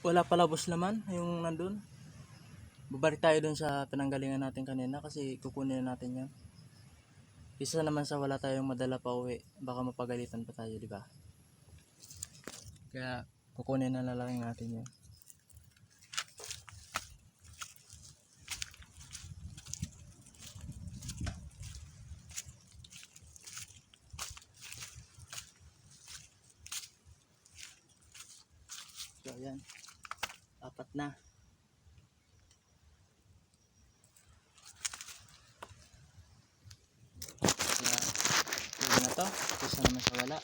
Wala pala boss naman yung nandun. Babalik tayo dun sa pinanggalingan natin kanina kasi kukunin natin yan. Isa naman sa wala tayong madala pa uwi, baka mapagalitan pa tayo, di ba? Kaya kukunin na lang natin yan. So ayan, apat na. Kaya pwede na to. Isa naman sa wala.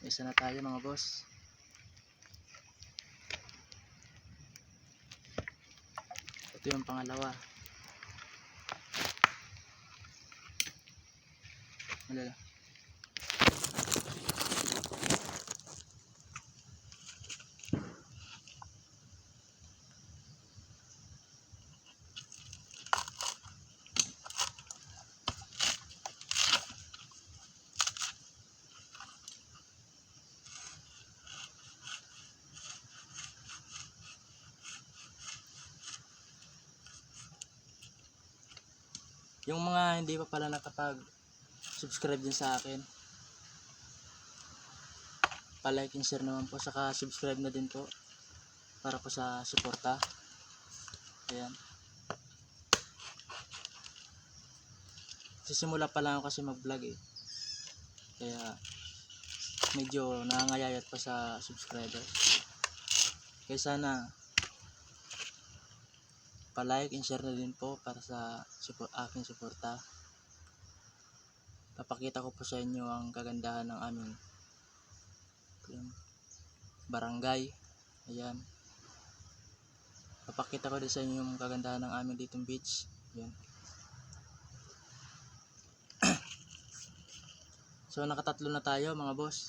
Isa na tayo mga boss. Ito yung pangalawa. Malala. Yung mga hindi pa pala nakapag-subscribe din sa akin, pa-like and share naman po, saka subscribe na din po para po sa suporta. Ayan. Sisimula pa lang ako kasi mag-vlog eh. Kaya medyo nangangayayat pa sa subscriber. Kaya sana pa-like and share na din po para sa aking suporta. Papakita ko po sa inyo ang kagandahan ng aming barangay. Ayan. Papakita ko din sa inyo yung kagandahan ng aming ditong beach. Ayan. So nakatatlo na tayo mga boss.